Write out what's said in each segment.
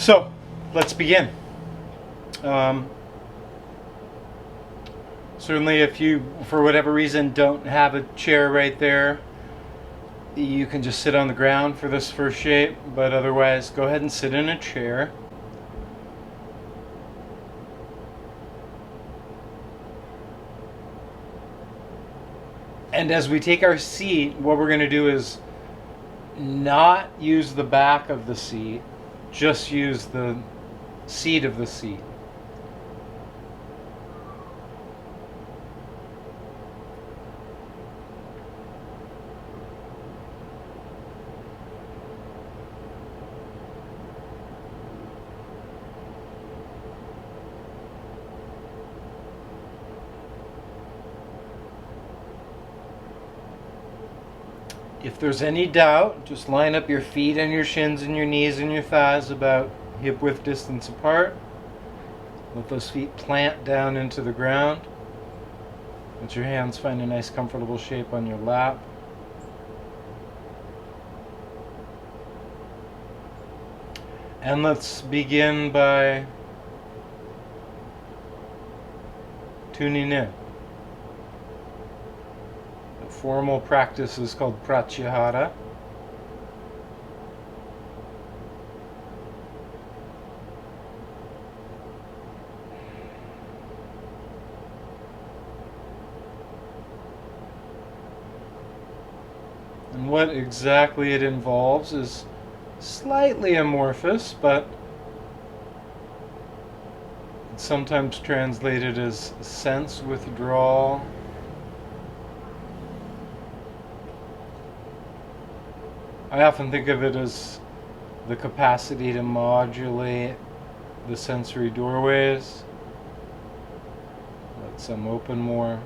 So, let's begin. Certainly if you, for whatever reason, don't have a chair right there, you can just sit on the ground for this first shape, but otherwise go ahead and sit in a chair. And as we take our seat, what we're going to do is not use the back of the seat, just use the seat of the seat. If there's any doubt, just line up your feet and your shins and your knees and your thighs about hip width distance apart. Let those feet plant down into the ground. Let your hands find a nice comfortable shape on your lap. And let's begin by tuning in. Formal practice is called pratyahara. And what exactly it involves is slightly amorphous, but it's sometimes translated as sense withdrawal. I often think of it as the capacity to modulate the sensory doorways. Let some open more.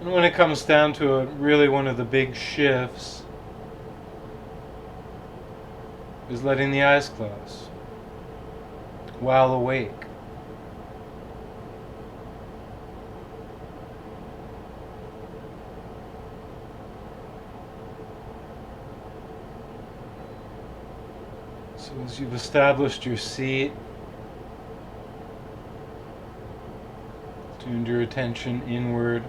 And when it comes down to it, really one of the big shifts is letting the eyes close while awake. So as you've established your seat, tuned your attention inward,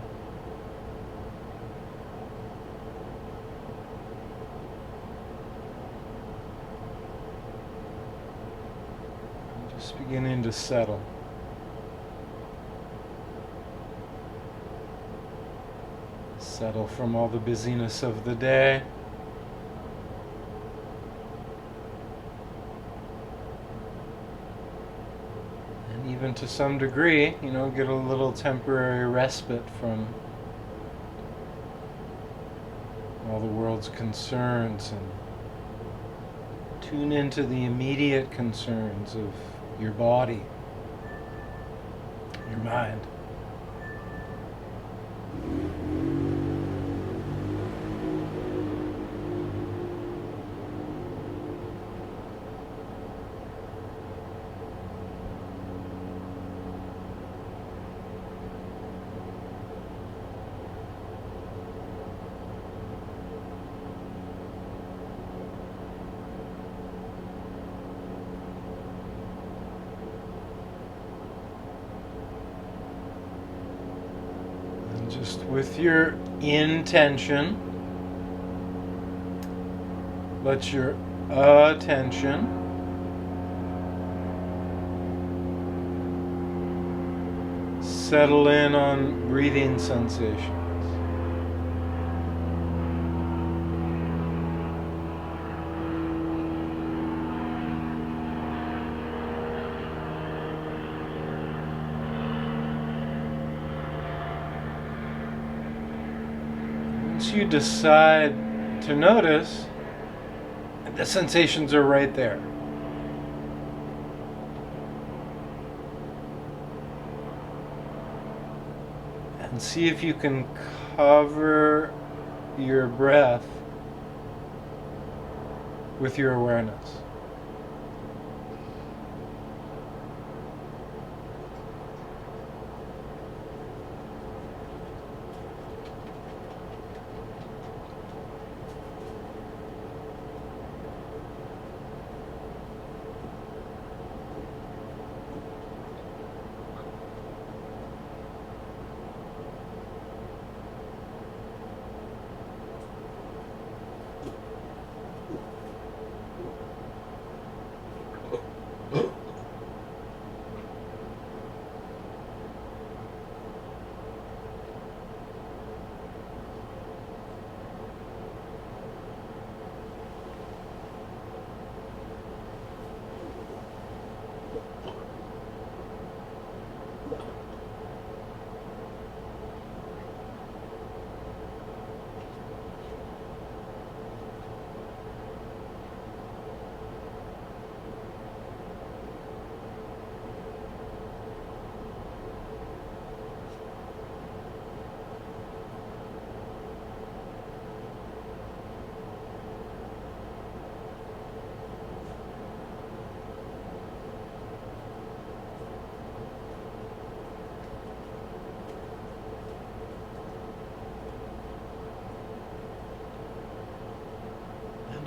and just beginning to settle. Settle from all the busyness of the day. Even to some degree, get a little temporary respite from all the world's concerns and tune into the immediate concerns of your body, your mind. Just with your intention, let your attention settle in on breathing sensations. Once you decide to notice, the sensations are right there. And see if you can cover your breath with your awareness.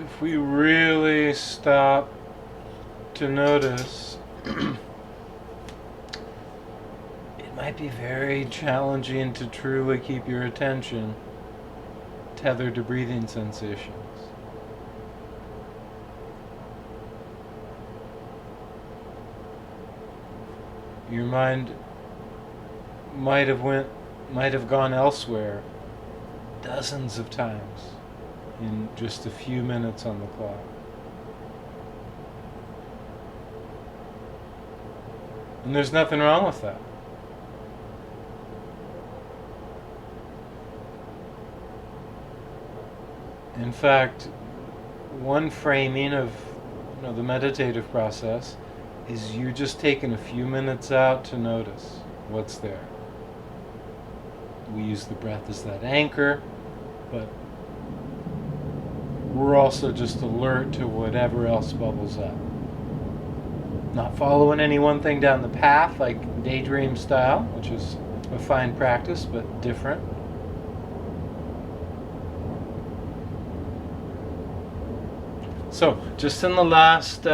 if we really stop to notice, it might be very challenging to truly keep your attention tethered to breathing sensations. Your mind might have gone elsewhere dozens of times in just a few minutes on the clock. And there's nothing wrong with that. In fact, one framing of the meditative process is you just taking a few minutes out to notice what's there. We use the breath as that anchor, but we're also just alert to whatever else bubbles up. Not following any one thing down the path like daydream style, which is a fine practice but different. So, just in the last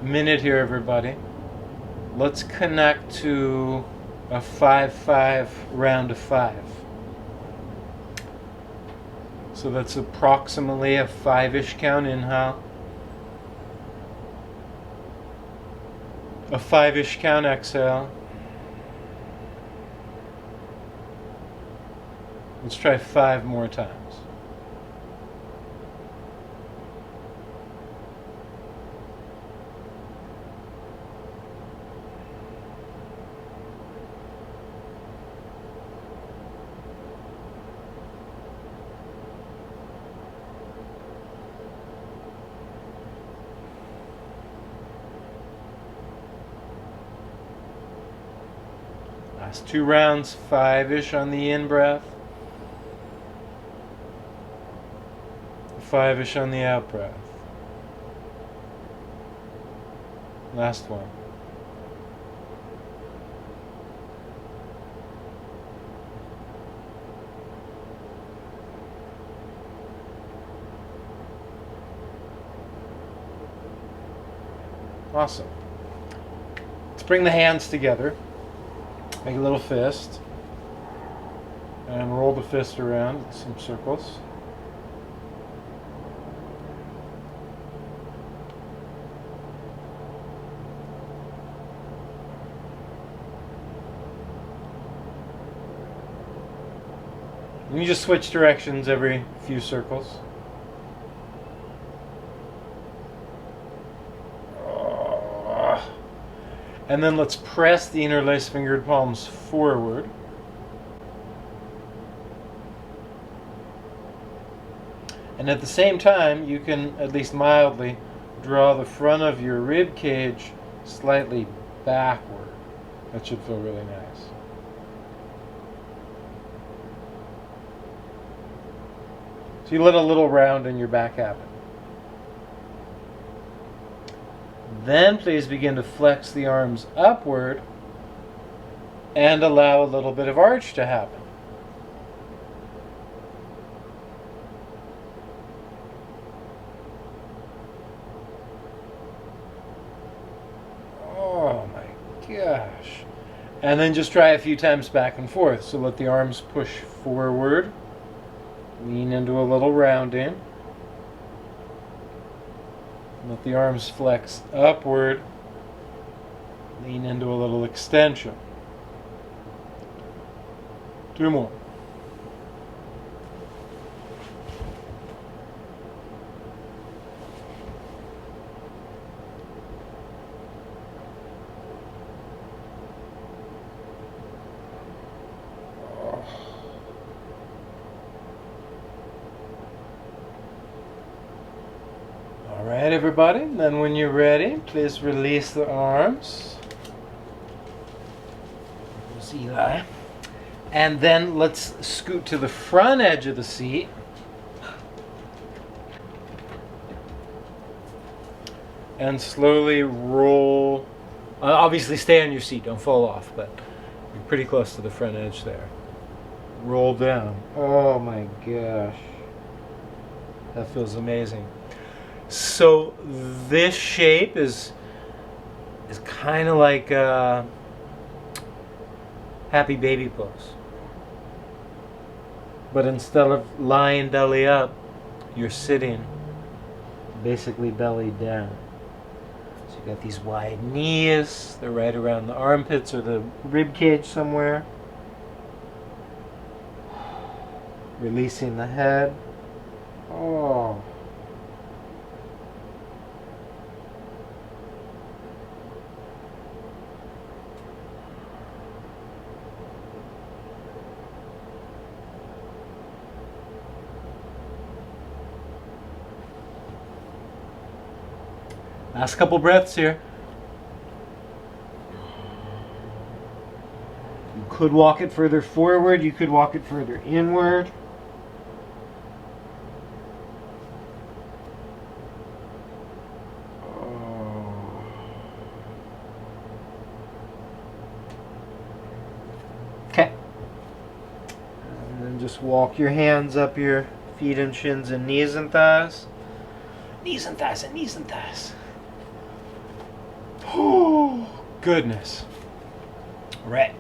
minute here, everybody, let's connect to a 5-5 round of 5. So that's approximately a 5-ish count inhale, a 5-ish count exhale. Let's try 5 more times. Last 2 rounds, 5-ish on the in-breath, 5-ish on the out-breath. Last one. Awesome. Let's bring the hands together. Make a little fist. And roll the fist around in some circles. And you just switch directions every few circles. And then let's press the interlaced fingered palms forward. And at the same time, you can at least mildly draw the front of your rib cage slightly backward. That should feel really nice. So you let a little round in your back happen. Then please begin to flex the arms upward and allow a little bit of arch to happen. Oh my gosh. And then just try a few times back and forth. So let the arms push forward. Lean into a little rounding. Let the arms flex upward. Lean into a little extension. 2 more. Alright, everybody, then when you're ready, please release the arms. There's Eli. And then let's scoot to the front edge of the seat. And slowly roll. Obviously stay on your seat, don't fall off, but you're pretty close to the front edge there. Roll down. Oh my gosh. That feels amazing. So this shape is kind of like a happy baby pose. But instead of lying belly up, you're sitting basically belly down. So you got these wide knees, they're right around the armpits or the rib cage somewhere. Releasing the head. Oh. Last couple breaths here. You could walk it further forward, you could walk it further inward. Okay. And then just walk your hands up your feet and shins and knees and thighs. Knees and thighs and knees and thighs. Oh, goodness. Right.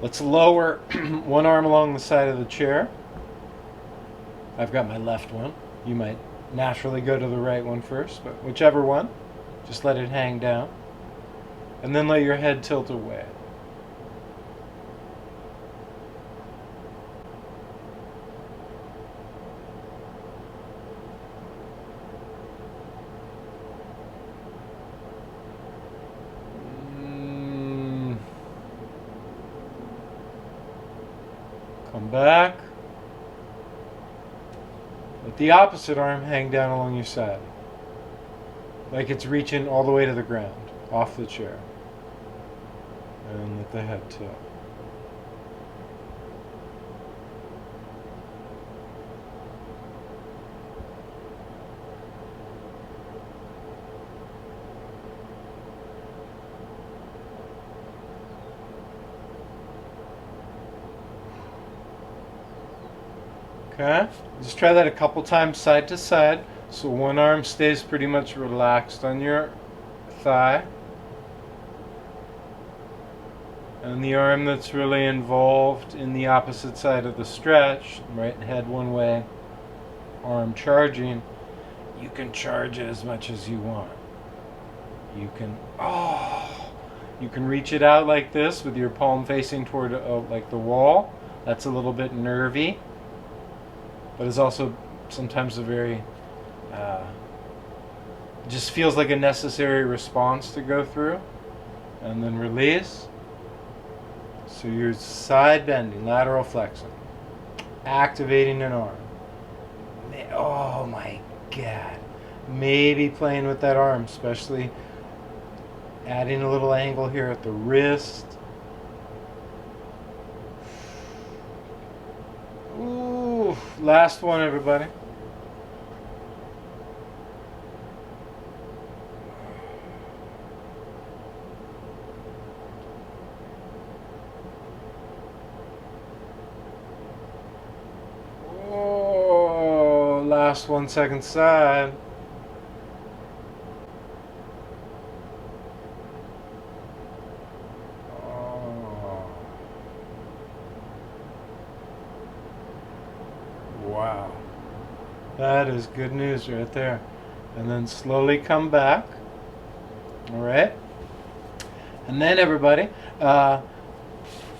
Let's lower one arm along the side of the chair. I've got my left one. You might naturally go to the right one first, but whichever one, just let it hang down. And then let your head tilt away. Come back. Let the opposite arm hang down along your side. Like it's reaching all the way to the ground, off the chair. And let the head tilt. Okay, just try that a couple times side to side, so one arm stays pretty much relaxed on your thigh, and the arm that's really involved in the opposite side of the stretch, right head one way, arm charging, you can charge it as much as you want. You can reach it out like this with your palm facing toward like the wall. That's a little bit nervy. But it's also sometimes a very, just feels like a necessary response to go through. And then release. So you're side bending, lateral flexing, activating an arm. Oh my God. Maybe playing with that arm, especially adding a little angle here at the wrist. Last one, everybody. Oh, last 1 second side. Wow, that is good news right there. And then slowly come back. All right. And then everybody,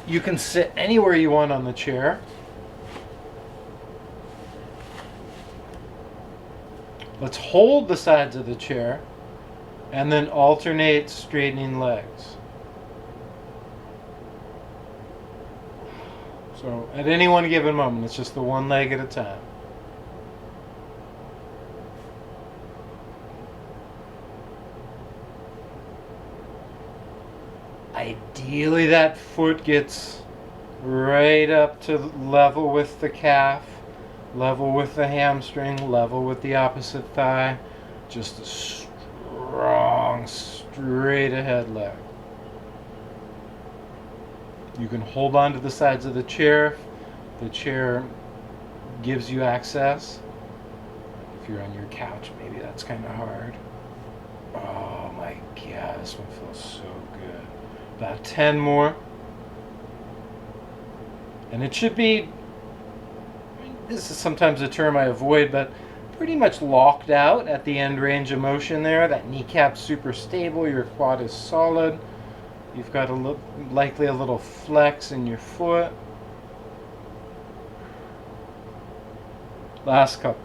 you can sit anywhere you want on the chair. Let's hold the sides of the chair and then alternate straightening legs. So at any one given moment, it's just the one leg at a time. Ideally, that foot gets right up to level with the calf, level with the hamstring, level with the opposite thigh. Just a strong, straight ahead leg. You can hold on to the sides of the chair. The chair gives you access. If you're on your couch, maybe that's kind of hard. Oh my God, this one feels so good. About 10 more. And it should be, this is sometimes a term I avoid, but pretty much locked out at the end range of motion there. That kneecap's super stable, your quad is solid. You've got likely a little flex in your foot. Last couple.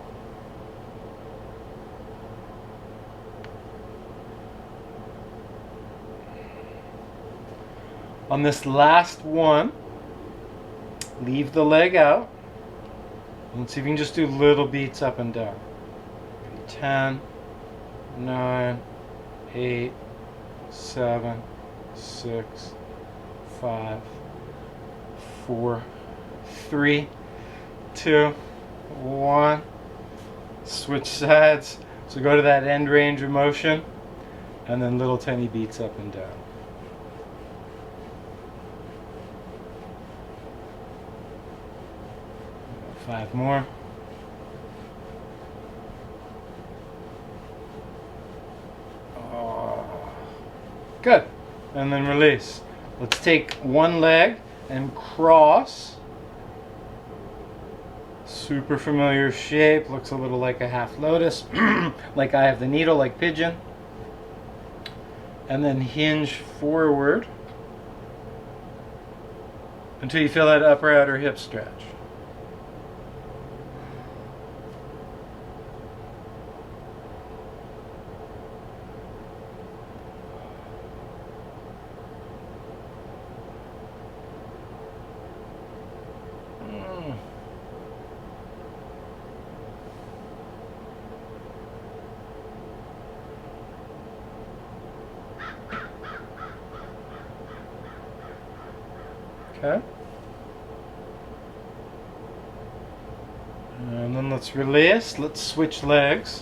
On this last one, leave the leg out. Let's see if you can just do little beats up and down. 10, 9, 8, 7, 6, 5, 4, 3, 2, 1. Switch sides. So go to that end range of motion, and then little tiny beats up and down. Five more. Oh. Good. And then release. Let's take one leg and cross. Super familiar shape. Looks a little like a half lotus. Like I have the needle, like pigeon. And then hinge forward until you feel that upper outer hip stretch. Okay. And then let's release. Let's switch legs.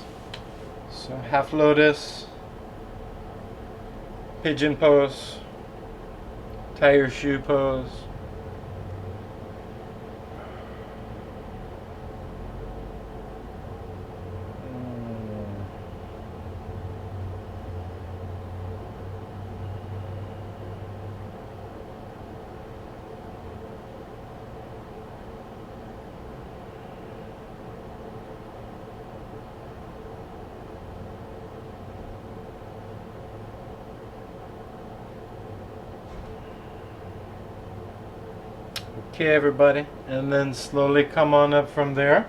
So half lotus, pigeon pose, tie your shoe pose. Okay, everybody, and then slowly come on up from there.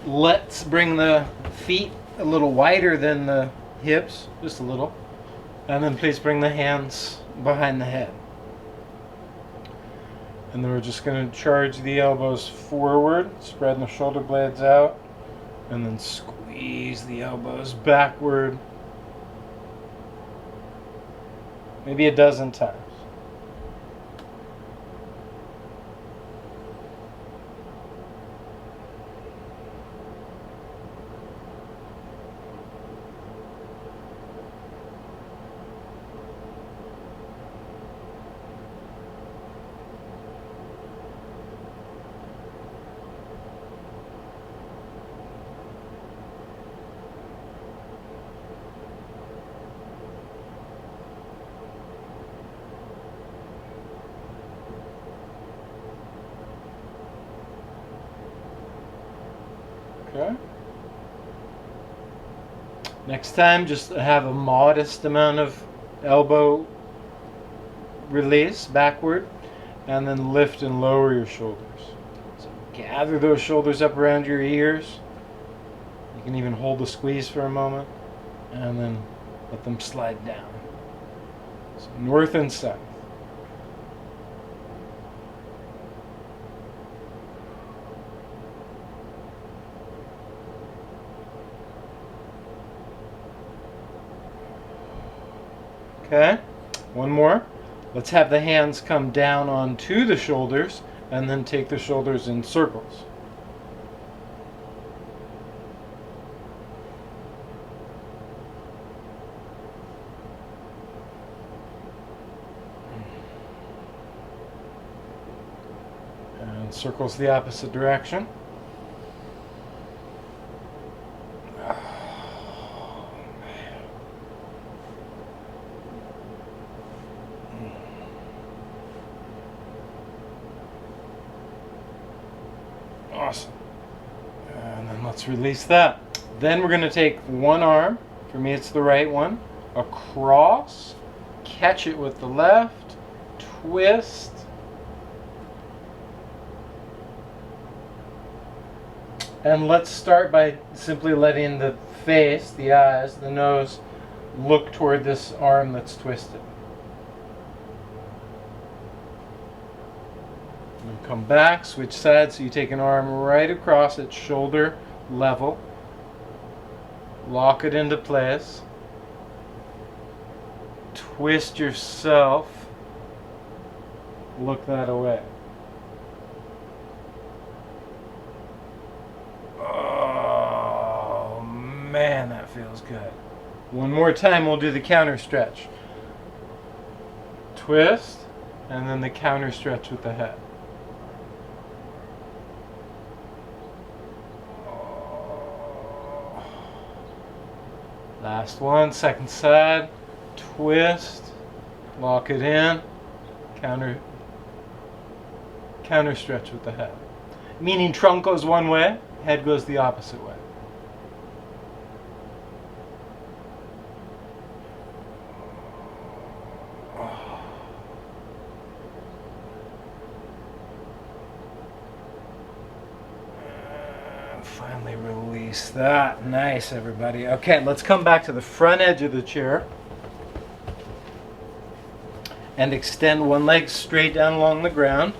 Let's bring the feet a little wider than the hips, just a little. And then please bring the hands behind the head. And then we're just going to charge the elbows forward, spreading the shoulder blades out, and then squeeze the elbows backward. Maybe a dozen times. Okay. Next time, just have a modest amount of elbow release backward, and then lift and lower your shoulders. So gather those shoulders up around your ears. You can even hold the squeeze for a moment, and then let them slide down. So north and south. Okay, one more. Let's have the hands come down onto the shoulders and then take the shoulders in circles. And circles the opposite direction. Awesome. And then let's release that. Then we're going to take one arm, for me it's the right one, across, catch it with the left, twist, and let's start by simply letting the face, the eyes, the nose look toward this arm that's twisted. And come back, switch sides, so you take an arm right across at shoulder level, lock it into place, twist yourself, look that away. Oh man, that feels good. One more time, we'll do the counter stretch. Twist, and then the counter stretch with the head. Last one, second side, twist, lock it in, counter stretch with the head. Meaning trunk goes one way, head goes the opposite way. Finally release that. Nice, everybody. Okay, let's come back to the front edge of the chair and extend one leg straight down along the ground.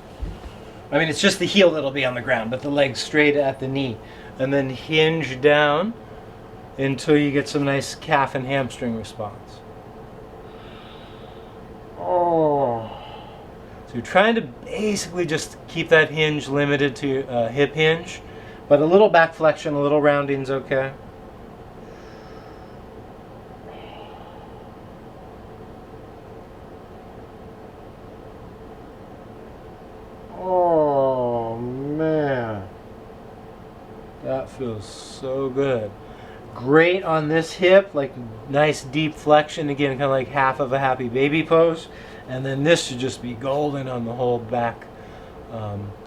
I mean, it's just the heel that'll be on the ground, but the leg straight at the knee. And then hinge down until you get some nice calf and hamstring response. Oh. So you're trying to basically just keep that hinge limited to hip hinge. But a little back flexion, a little rounding's okay. Oh man, that feels so good. Great on this hip, like nice deep flexion again, kind of like half of a happy baby pose. And then this should just be golden on the whole back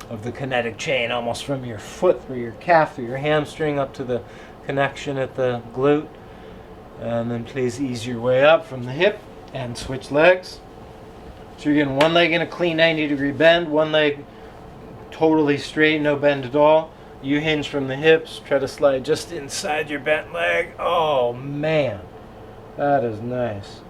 of the kinetic chain, almost from your foot through your calf, through your hamstring, up to the connection at the glute. And then please ease your way up from the hip and switch legs. So you're getting one leg in a clean 90-degree bend, one leg totally straight, no bend at all. You hinge from the hips, try to slide just inside your bent leg. Oh man, that is nice.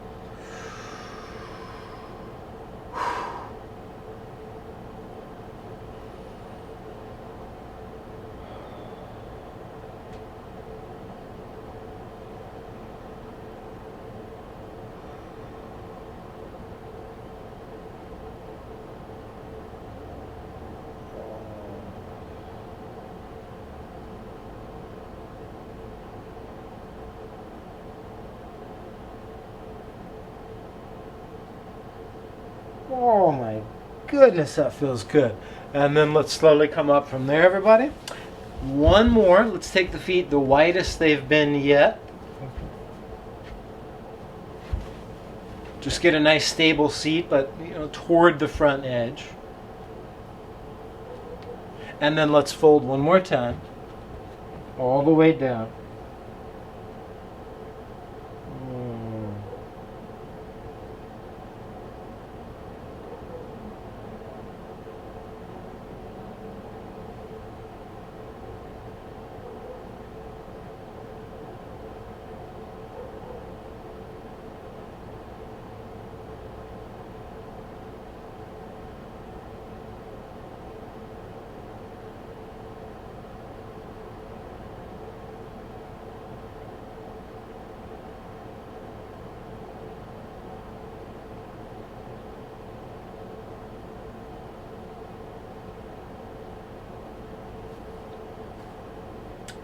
Oh my goodness, that feels good. And then let's slowly come up from there, everybody. One more. Let's take the feet the widest they've been yet. Just get a nice stable seat, but toward the front edge. And then let's fold one more time, all the way down.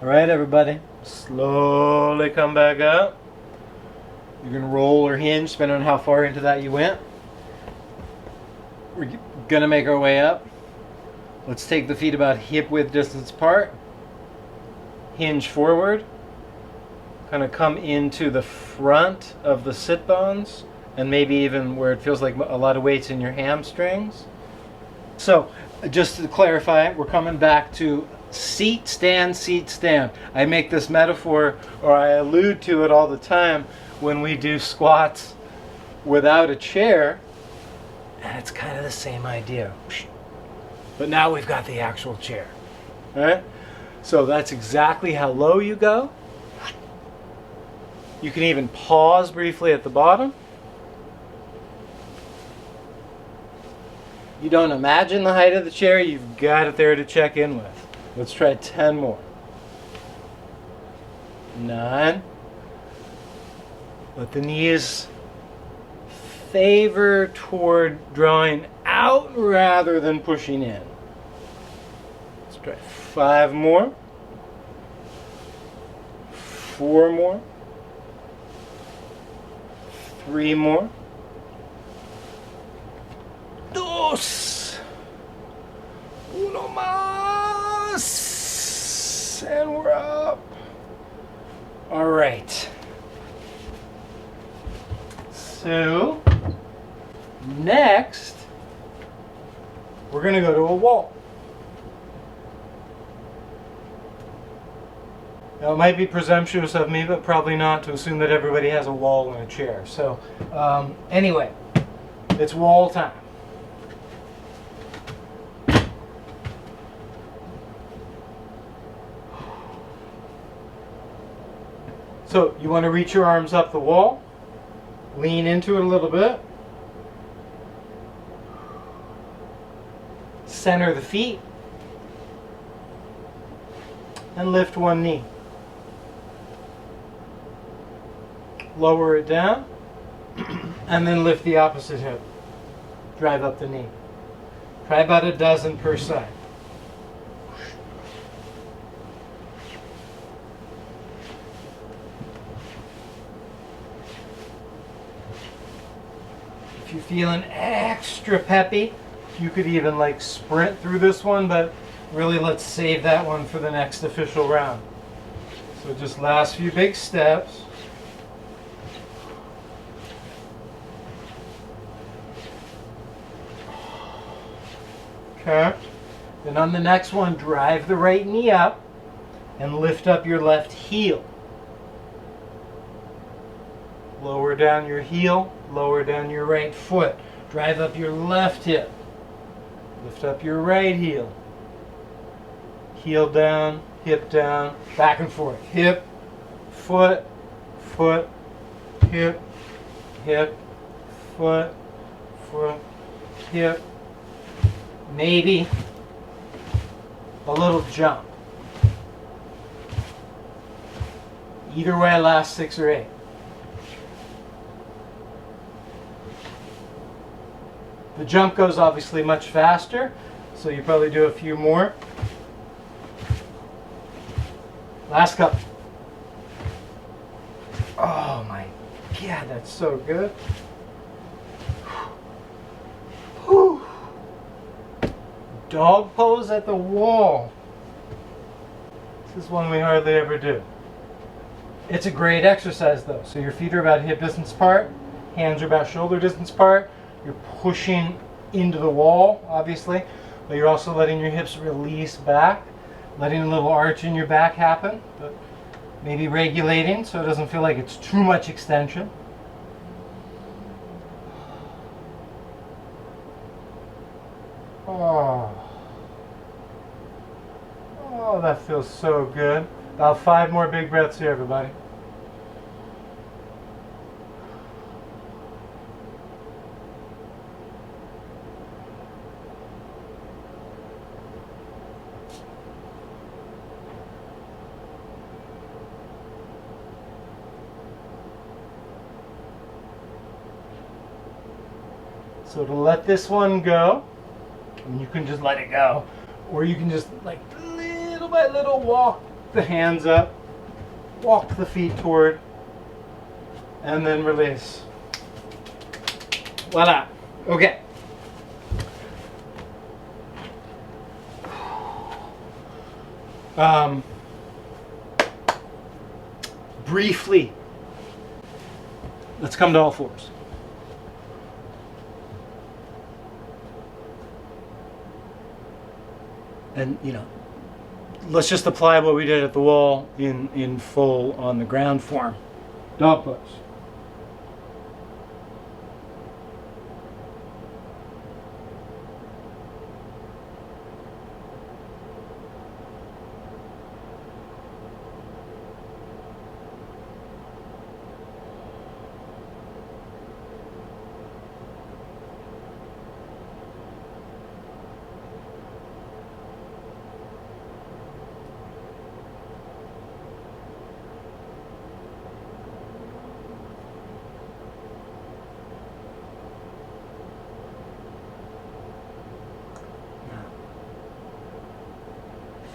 All right, everybody, slowly come back up. You're going to roll or hinge, depending on how far into that you went. We're going to make our way up. Let's take the feet about hip width distance apart. Hinge forward. Kind of come into the front of the sit bones, and maybe even where it feels like a lot of weight's in your hamstrings. So, just to clarify, we're coming back to Seat, stand, seat, stand. I make this metaphor, or I allude to it all the time when we do squats without a chair, and it's kind of the same idea. But now we've got the actual chair. All right? So that's exactly how low you go. You can even pause briefly at the bottom. You don't imagine the height of the chair, you've got it there to check in with. Let's try 10 more. 9. Let the knees favor toward drawing out rather than pushing in. Let's try 5 more. 4 more. 3 more. 2. 1 más. And we're up. All right. So, next, we're going to go to a wall. Now, it might be presumptuous of me, but probably not to assume that everybody has a wall and a chair. So, anyway, it's wall time. So, you want to reach your arms up the wall, lean into it a little bit, center the feet, and lift one knee. Lower it down, and then lift the opposite hip. Drive up the knee. Try about a dozen per side. If you're feeling extra peppy, you could even like sprint through this one, but really let's save that one for the next official round. So just last few big steps. Okay. Then on the next one, drive the right knee up and lift up your left heel. Lower down your heel, lower down your right foot. Drive up your left hip. Lift up your right heel. Heel down, hip down, back and forth. Hip, foot, foot, hip, hip, foot, foot, hip. Maybe a little jump. Either way, last 6 or 8. The jump goes obviously much faster, so you probably do a few more. Last couple. Oh my God, that's so good. Whew. Dog pose at the wall. This is one we hardly ever do. It's a great exercise though. So your feet are about hip distance apart, hands are about shoulder distance apart. You're pushing into the wall, obviously, but you're also letting your hips release back, letting a little arch in your back happen, but maybe regulating so it doesn't feel like it's too much extension. Oh, that feels so good. About 5 more big breaths here, everybody. So to let this one go, and you can just let it go, or you can just like little by little walk the hands up, walk the feet toward, and then release. Voila. Okay. Briefly, let's come to all fours. And, you know, let's just apply what we did at the wall in full on the ground form. Dog pose.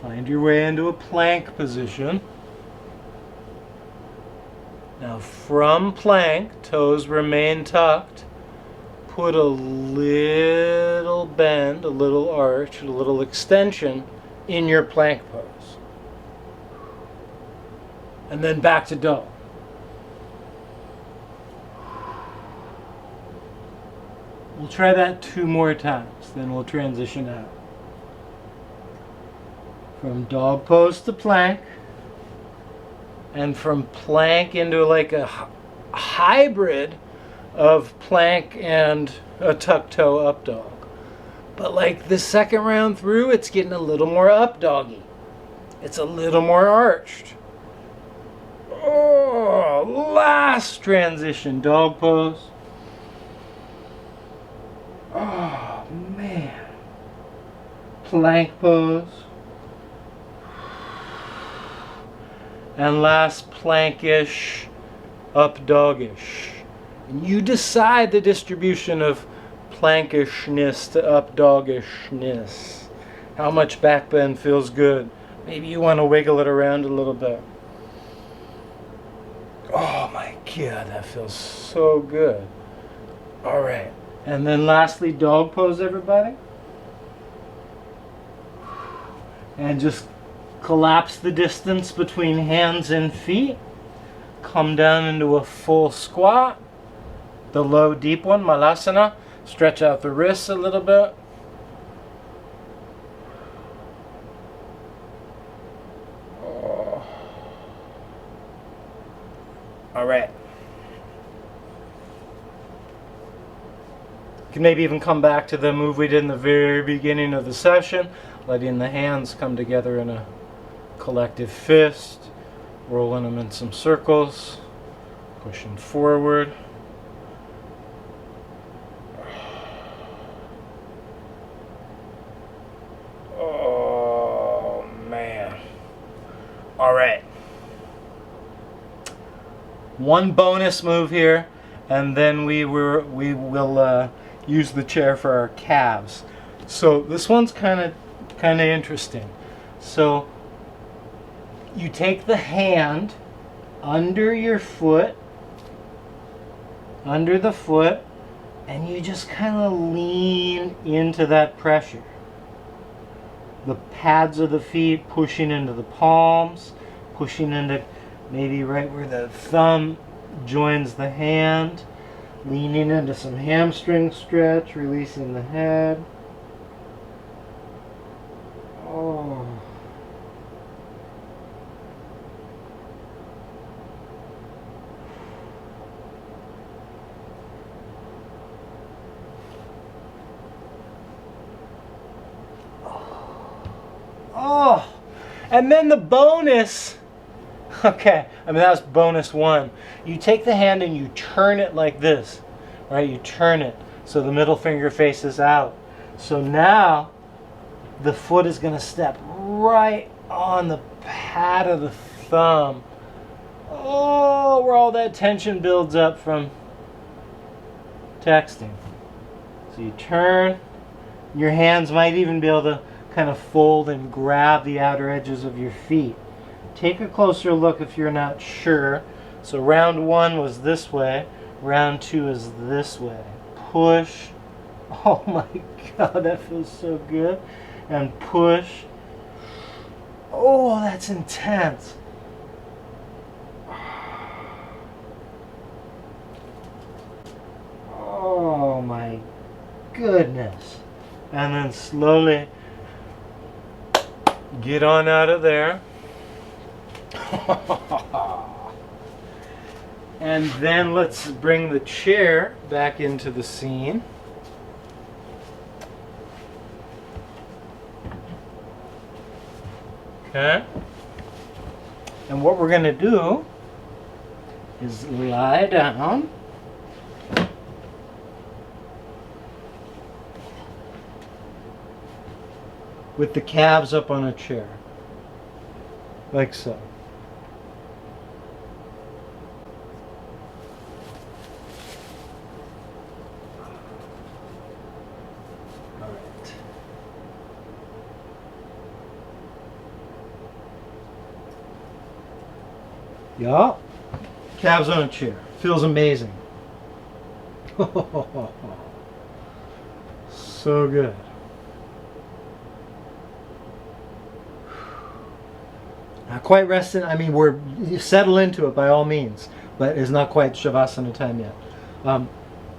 Find your way into a plank position. Now from plank, toes remain tucked. Put a little bend, a little arch, a little extension in your plank pose. And then back to dog. We'll try that 2 more times, then we'll transition out. From dog pose to plank, and from plank into like a hybrid of plank and a tuck toe up dog. But like the second round through, it's getting a little more up doggy. It's a little more arched. Oh, last transition, dog pose. Oh man. Plank pose. And last plankish, up doggish. And you decide the distribution of plankishness to up doggishness. How much back bend feels good. Maybe you want to wiggle it around a little bit. Oh my God, that feels so good. All right. And then lastly, dog pose, everybody. And just collapse the distance between hands and feet. Come down into a full squat. The low, deep one, malasana. Stretch out the wrists a little bit. Oh. All right. You can maybe even come back to the move we did in the very beginning of the session, letting the hands come together in a collective fist, rolling them in some circles, pushing forward. Oh man. All right. One bonus move here, and then we will use the chair for our calves. So this one's kind of interesting. So you take the hand under your foot, under the foot, and you just kind of lean into that pressure. The pads of the feet pushing into the palms, pushing into maybe right where the thumb joins the hand, leaning into some hamstring stretch, releasing the head. Oh. Oh, and then the bonus, okay, I mean that was bonus 1. You take the hand and you turn it like this, right? You turn it so the middle finger faces out. So now the foot is going to step right on the pad of the thumb. Oh, where all that tension builds up from texting. So you turn, your hands might even be able to kind of fold and grab the outer edges of your feet. Take a closer look if you're not sure. So round 1 was this way, round 2 is this way. Push. Oh my God, that feels so good. And push. Oh, that's intense. Oh my goodness. And then slowly Get on out of there. And then let's bring the chair back into the scene. Okay. And what we're going to do is lie down. With the calves up on a chair. Like so. Alright. Yeah. Calves on a chair. Feels amazing. So good. Not quite resting. I mean, you settle into it by all means, but it's not quite Shavasana time yet.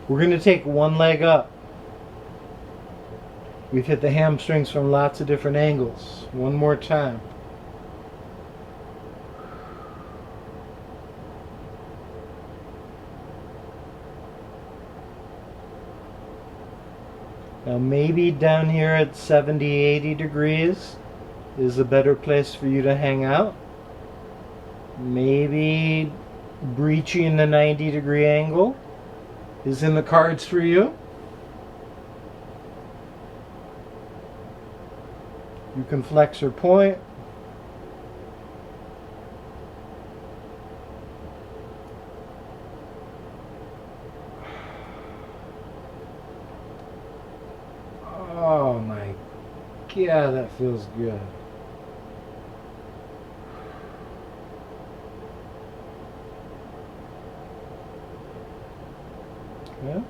We're going to take one leg up. We've hit the hamstrings from lots of different angles. One more time. Now maybe down here at 70, 80 degrees is a better place for you to hang out. Maybe breaching the 90-degree angle is in the cards for you. You can flex or point. Oh my God, that feels good. Okay.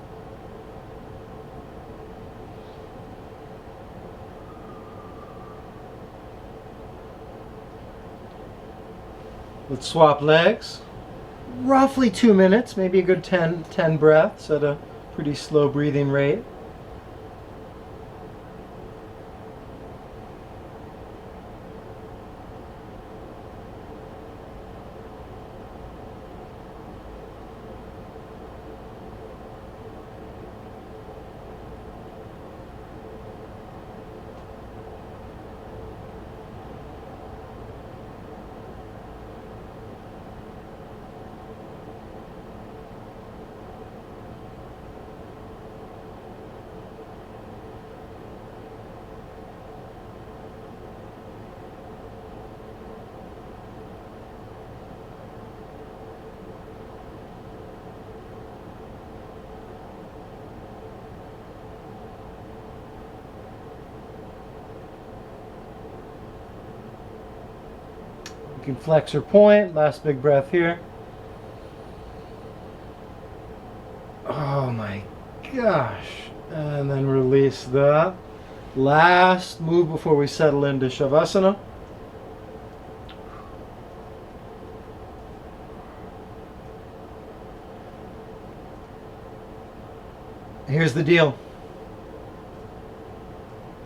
Let's swap legs. Roughly 2 minutes, maybe a good 10 breaths at a pretty slow breathing rate. You can flex or point. Last big breath here. Oh my gosh. And then release that. Last move before we settle into Shavasana. Here's the deal.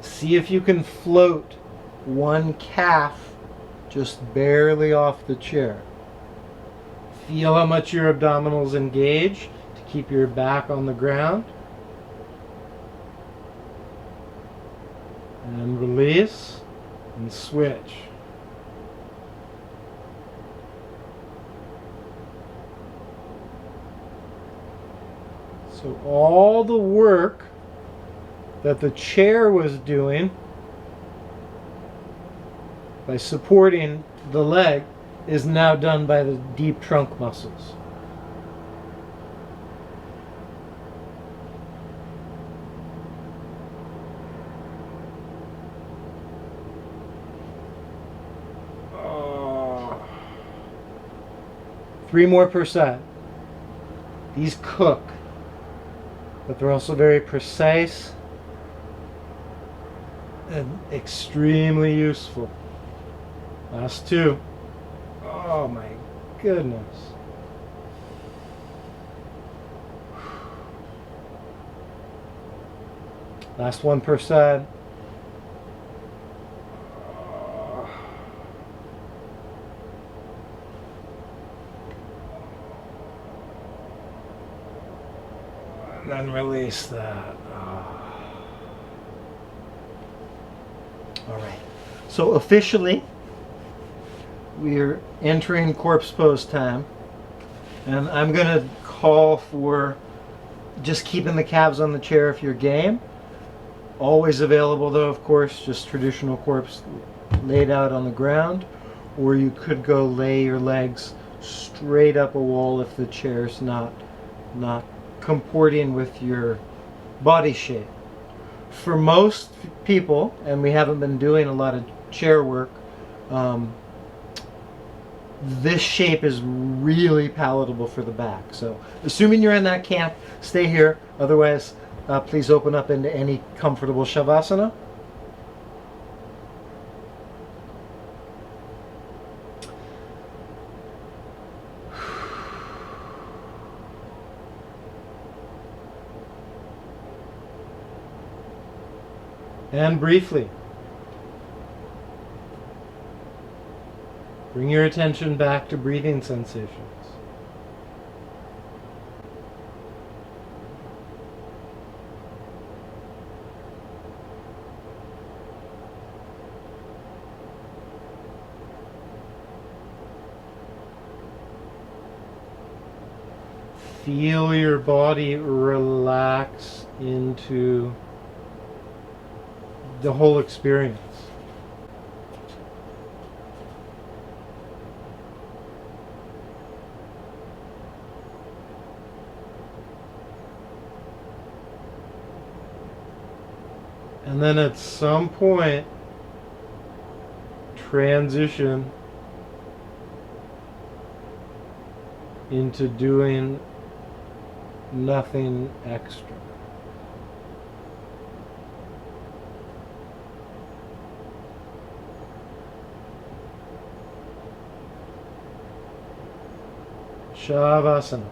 See if you can float one calf just barely off the chair. Feel how much your abdominals engage to keep your back on the ground. And release and switch. So all the work that the chair was doing by supporting the leg is now done by the deep trunk muscles. Oh. 3 more percent. These cook, but they're also very precise and extremely useful. Last 2. Oh my goodness. Last 1%. And release that. All right. So officially, we're entering corpse pose time. And I'm going to call for just keeping the calves on the chair if you're game. Always available though, of course, just traditional corpse laid out on the ground. Or you could go lay your legs straight up a wall if the chair's not comporting with your body shape. For most people, and we haven't been doing a lot of chair work, this shape is really palatable for the back. So assuming you're in that camp, stay here. Otherwise, please open up into any comfortable shavasana. And briefly, bring your attention back to breathing sensations. Feel your body relax into the whole experience. And then at some point, transition into doing nothing extra. Shavasana.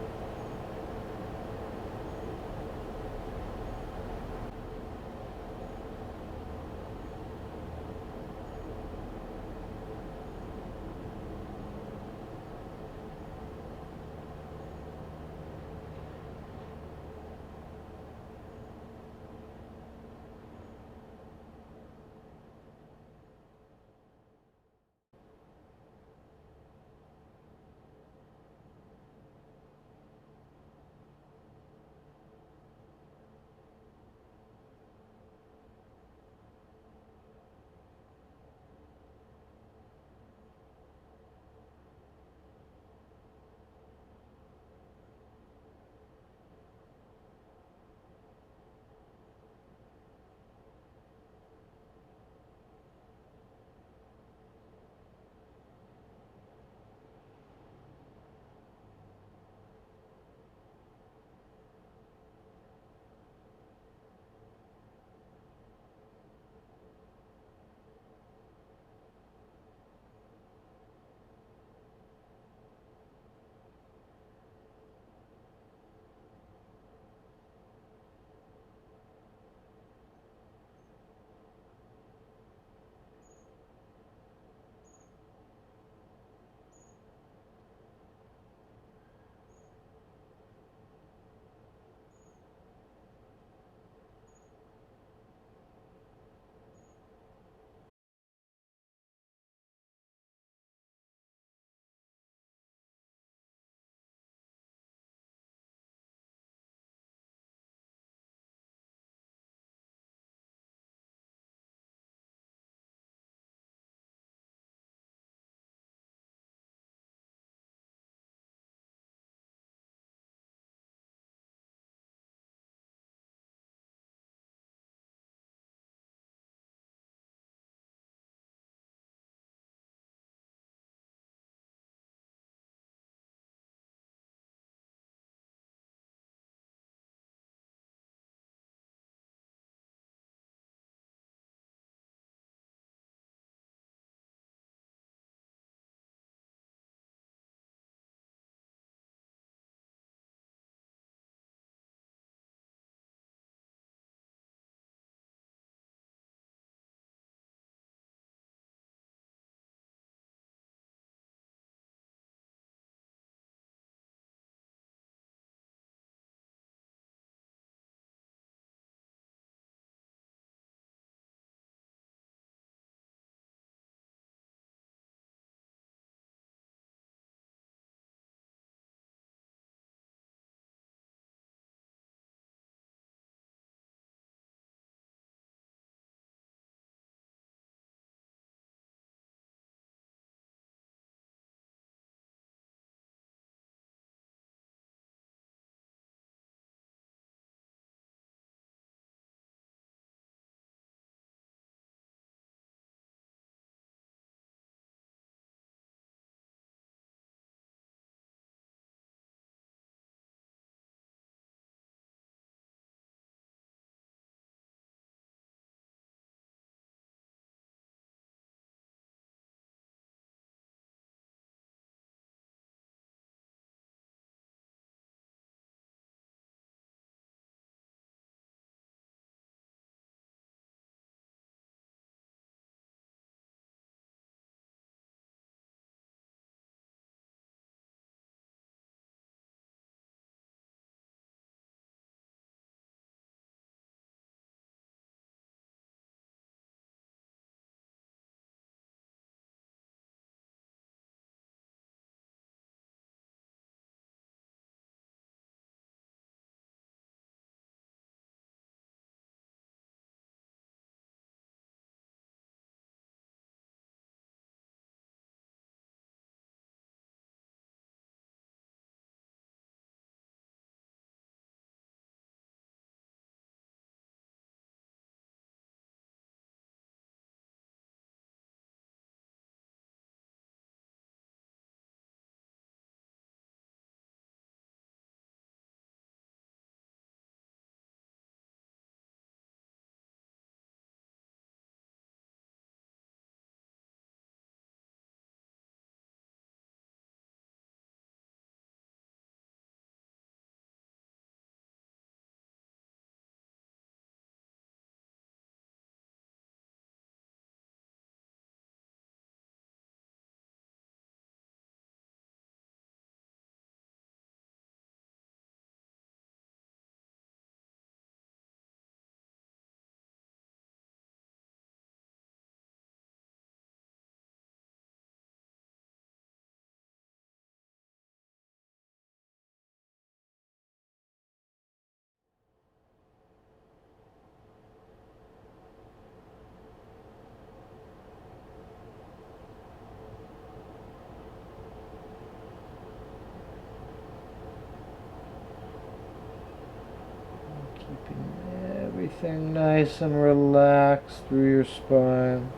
everything nice and relaxed through your spine.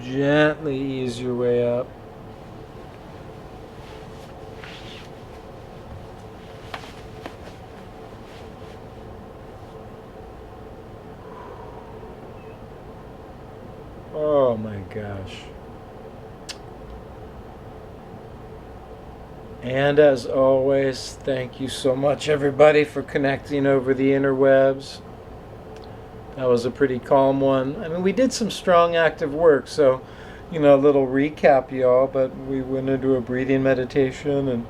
Gently ease your way up. Oh my gosh. And as always, thank you so much, everybody, for connecting over the interwebs. That was a pretty calm one. I mean, we did some strong active work, so, a little recap, y'all, but we went into a breathing meditation and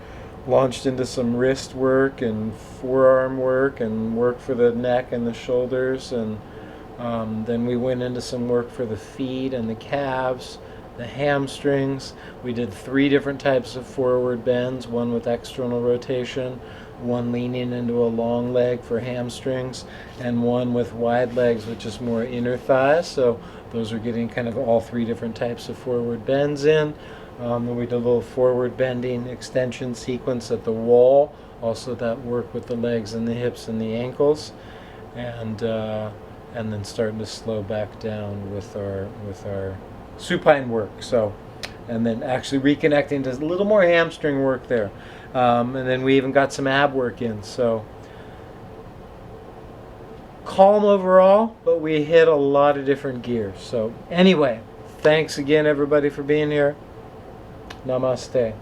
launched into some wrist work and forearm work and work for the neck and the shoulders, and then we went into some work for the feet and the calves, the hamstrings. We did 3 different types of forward bends, one with external rotation, one leaning into a long leg for hamstrings, and one with wide legs, which is more inner thighs. So those are getting kind of all 3 different types of forward bends in. And we did a little forward bending extension sequence at the wall, also that work with the legs and the hips and the ankles, and then starting to slow back down with our supine work. So, and then actually reconnecting to a little more hamstring work there, and then we even got some ab work in. So calm overall, but we hit a lot of different gears. So anyway, thanks again, everybody, for being here. Namaste.